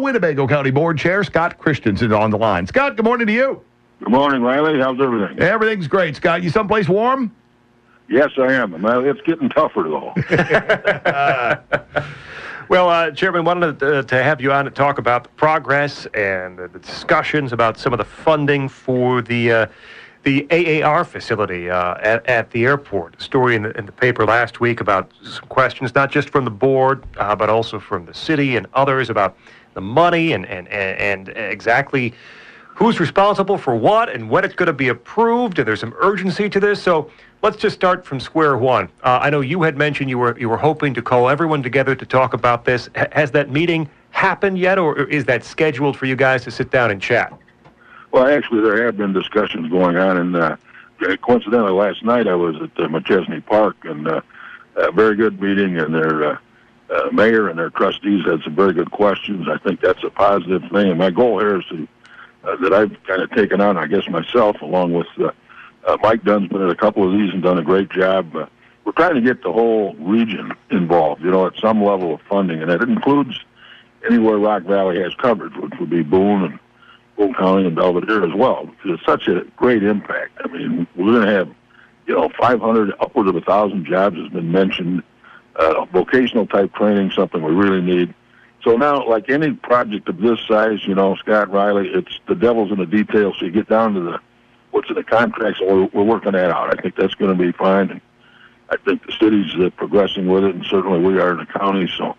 Winnebago County Board Chair Scot Christiansen on the line. Scott, good morning to you. Good morning, Riley. How's everything? Everything's great, Scott. You someplace warm? Yes, I am. It's getting tougher, though. Well, Chairman, wanted to have you on to talk about the progress and the discussions about some of the funding for the AAR facility at the airport. A story in the paper last week about some questions, not just from the board, but also from the city and others about the money and exactly who's responsible for what and when it's going to be approved, and there's some urgency to this. So let's just start from square one. I know you had mentioned you were hoping to call everyone together to talk about this. Has that meeting happened yet, or is that scheduled for you guys to sit down and chat? Well, actually, there have been discussions going on, and coincidentally, last night I was at McChesney Park, and a very good meeting, and their mayor and their trustees had some very good questions. I think that's a positive thing, and my goal here is to that I've kind of taken on, I guess, myself, along with Mike Dunn's been at a couple of these and done a great job. We're trying to get the whole region involved, at some level of funding, and that includes anywhere Rock Valley has coverage, which would be Boone and Boone County and Belvedere as well, because it's such a great impact. I mean, we're going to have, 500, upwards of 1,000 jobs has been mentioned, vocational type training, something we really need. So now, like any project of this size, Scott, Riley, it's the devil's in the details. So you get down to what's in the contracts, and we're working that out. I think that's going to be fine. And I think the city's progressing with it, and certainly we are in the county. So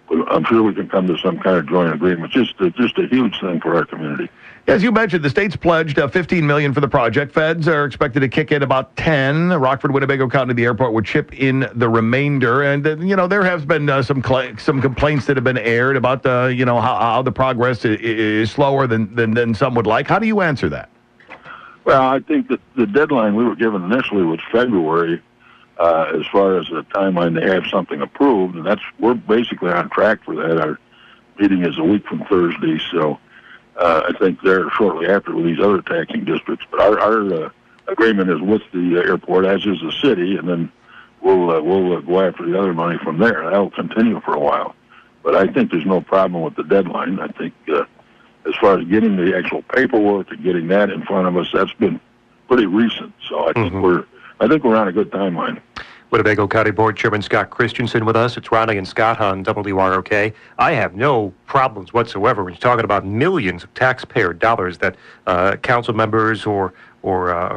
I'm sure we can come to some kind of joint agreement. Just a huge thing for our community. As you mentioned, the state's pledged $15 million for the project. Feds are expected to kick in about 10. Rockford, Winnebago County, the airport would chip in the remainder. And there has been some complaints that have been aired about how the progress is slower than some would like. How do you answer that? Well, I think that the deadline we were given initially was February, as far as the timeline to have something approved, and we're basically on track for that. Our meeting is a week from Thursday, so I think they're shortly after with these other taxing districts. But our agreement is with the airport, as is the city, and then we'll go after the other money from there. That'll continue for a while. But I think there's no problem with the deadline. I think as far as getting the actual paperwork and getting that in front of us, that's been pretty recent. So I think we're on a good timeline. Winnebago County Board Chairman Scot Christiansen with us. It's Ronnie and Scott on WROK. I have no problems whatsoever when you're talking about millions of taxpayer dollars that council members or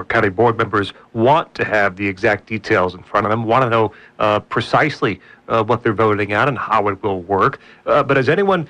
county board members want to have the exact details in front of them, want to know precisely what they're voting on and how it will work. But has anyone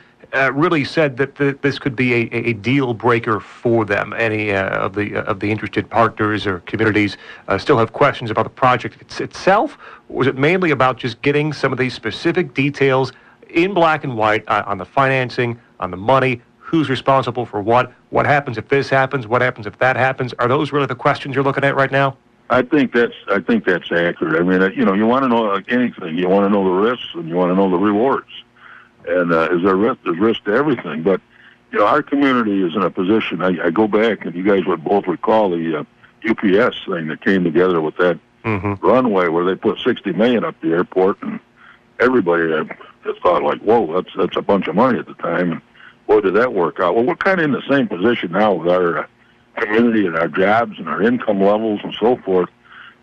really said that this could be a deal breaker for them? Any of the interested partners or communities still have questions about the project itself? Or was it mainly about just getting some of these specific details in black and white on the financing, on the money, who's responsible for what happens if this happens, what happens if that happens? Are those really the questions you're looking at right now? I think that's accurate. I mean, you want to know like anything. You want to know the risks and you want to know the rewards. And is there risk? There's risk to everything. But, our community is in a position, I go back, and you guys would both recall the UPS thing that came together with that runway where they put $60 million up the airport, and everybody just thought, like, whoa, that's a bunch of money at the time. And boy, did that work out. Well, we're kind of in the same position now with our community and our jobs and our income levels and so forth.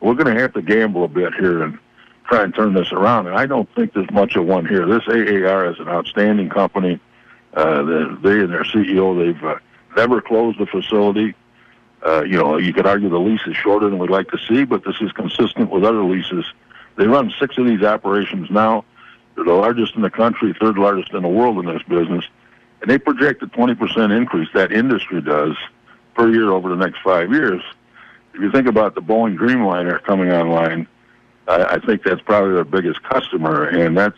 We're going to have to gamble a bit here and try and turn this around, and I don't think there's much of one here. This AAR is an outstanding company. They and their CEO, they've never closed the facility. You could argue the lease is shorter than we'd like to see, but this is consistent with other leases. They run 6 of these operations now. They're the largest in the country, 3rd largest in the world in this business, and they project a 20% increase, that industry does, per year over the next 5 years. If you think about the Boeing Dreamliner coming online, I think that's probably their biggest customer, and that's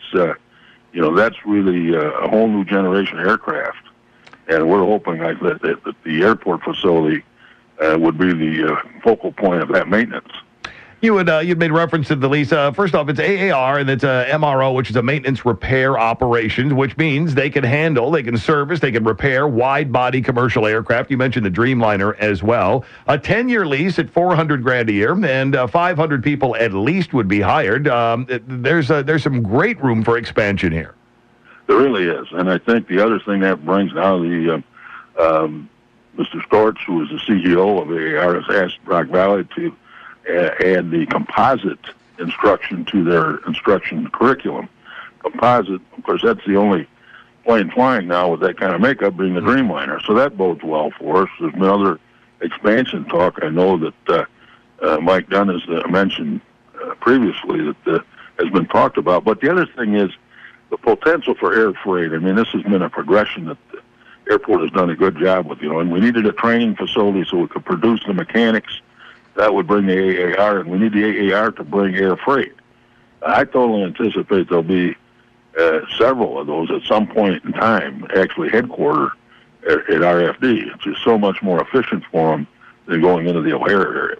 really a whole new generation aircraft. And we're hoping that the airport facility would be the focal point of that maintenance. You'd made reference to the lease. First off, it's AAR, and it's a MRO, which is a maintenance repair operations, which means they can service, they can repair wide-body commercial aircraft. You mentioned the Dreamliner as well. A 10-year lease at $400,000 a year, and 500 people at least would be hired. There's some great room for expansion here. There really is. And I think the other thing that brings now Mr. Scot, who is the CEO of AAR, has asked Rock Valley to add the composite instruction to their instruction curriculum. Composite, of course, that's the only plane flying now with that kind of makeup being the Dreamliner. So that bodes well for us. There's been other expansion talk. I know that Mike Dunn has mentioned previously that has been talked about. But the other thing is the potential for air freight. I mean, this has been a progression that the airport has done a good job with, and we needed a training facility so we could produce the mechanics. That would bring the AAR, and we need the AAR to bring air freight. I totally anticipate there'll be several of those at some point in time, actually headquartered at RFD. It's just so much more efficient for them than going into the O'Hare area.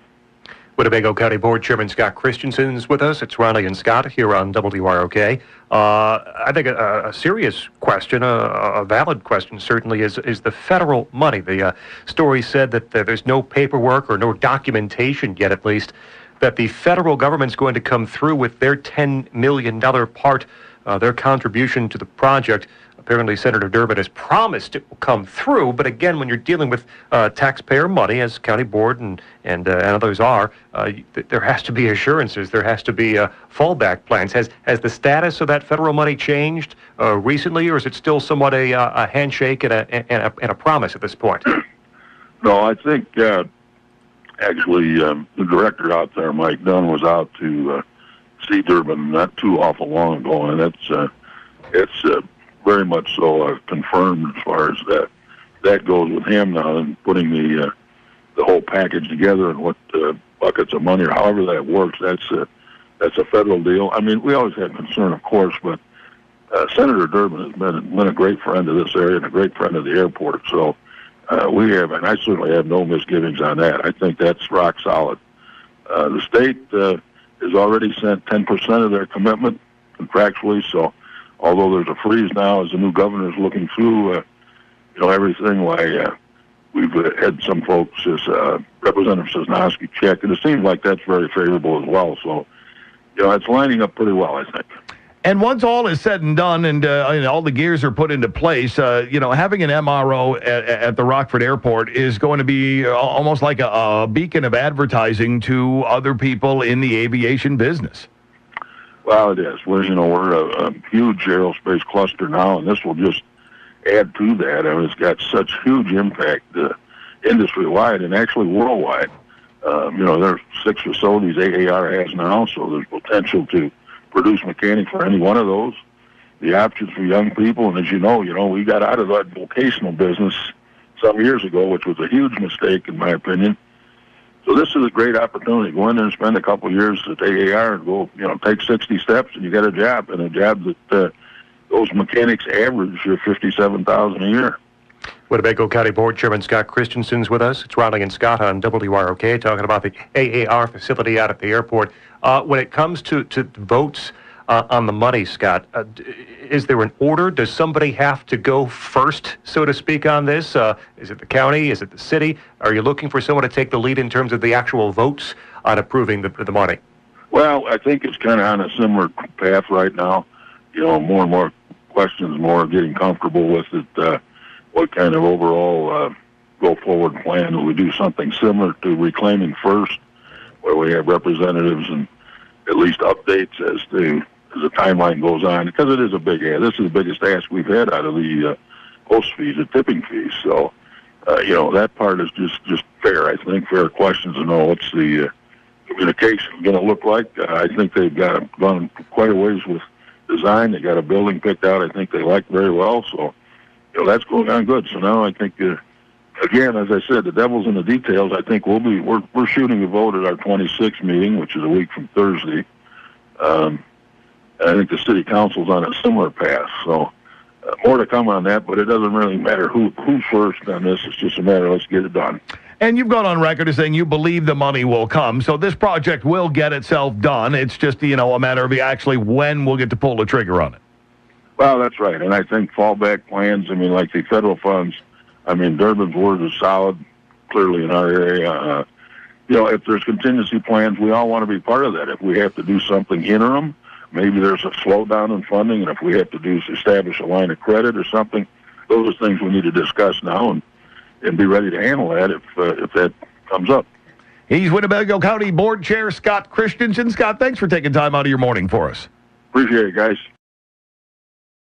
Winnebago County Board Chairman Scot Christiansen is with us. It's Ronnie and Scott here on WROK. I think a serious question, a valid question certainly, is the federal money. The story said that there's no paperwork or no documentation yet, at least, that the federal government's going to come through with their $10 million part, their contribution to the project. Apparently, Senator Durbin has promised it will come through, but again, when you're dealing with taxpayer money, as county board and others are, there has to be assurances. There has to be fallback plans. Has the status of that federal money changed recently, or is it still somewhat a handshake and a promise at this point? No, I think actually the director out there, Mike Dunn, was out to see Durbin not too awful long ago, and it's very much so confirmed as far as that goes with him now, and putting the whole package together and what buckets of money or however that works. That's a federal deal. I mean, we always had concern, of course, but Senator Durbin has been a great friend of this area and a great friend of the airport. So we have, and I certainly have no misgivings on that. I think that's rock solid. The state has already sent 10% of their commitment contractually, so. Although there's a freeze now as the new governor is looking through, everything, why we've had some folks, as Representative Sosnowski checked, and it seems like that's very favorable as well. So, it's lining up pretty well, I think. And once all is said and done and all the gears are put into place, having an MRO at the Rockford Airport is going to be almost like a beacon of advertising to other people in the aviation business. Well, it is. We're a huge aerospace cluster now, and this will just add to that. I mean, it's got such huge impact industry-wide and actually worldwide. There's 6 facilities AAR has now, so there's potential to produce mechanics for any one of those. The options for young people, and as you know, we got out of that vocational business some years ago, which was a huge mistake in my opinion. So this is a great opportunity. Go in there and spend a couple of years at AAR and go, take 60 steps and you get a job, and a job that those mechanics average $57,000 a year. Winnebago County Board Chairman Scot Christiansen's with us. It's Ronnie and Scott on WROK talking about the AAR facility out at the airport. When it comes to votes on the money, Scott, is there an order? Does somebody have to go first, so to speak, on this? Is it the county? Is it the city? Are you looking for someone to take the lead in terms of the actual votes on approving the money? Well, I think it's kind of on a similar path right now. More and more questions, more getting comfortable with it. What kind of overall go-forward plan? Will we do something similar to Reclaiming First, where we have representatives and at least updates as the timeline goes on? Because it is a big ask. This is the biggest ask we've had out of the host fees, the tipping fees. So, that part is just fair. I think fair questions to know what's the communication going to look like. I think they've gone quite a ways with design. They got a building picked out I think they like very well. So, that's going on good. So now I think, again, as I said, the devil's in the details. I think we're shooting a vote at our 26th meeting, which is a week from Thursday. I think the city council's on a similar path. So more to come on that, but it doesn't really matter who's first on this. It's just a matter of let's get it done. And you've gone on record as saying you believe the money will come. So this project will get itself done. It's just, a matter of actually when we'll get to pull the trigger on it. Well, that's right. And I think fallback plans, like the federal funds, Durbin's word is solid, clearly in our area. If there's contingency plans, we all want to be part of that. If we have to do something interim, maybe there's a slowdown in funding, and if we have to establish a line of credit or something, those are things we need to discuss now and be ready to handle that if that comes up. He's Winnebago County Board Chair Scot Christiansen. Scott, thanks for taking time out of your morning for us. Appreciate it, guys.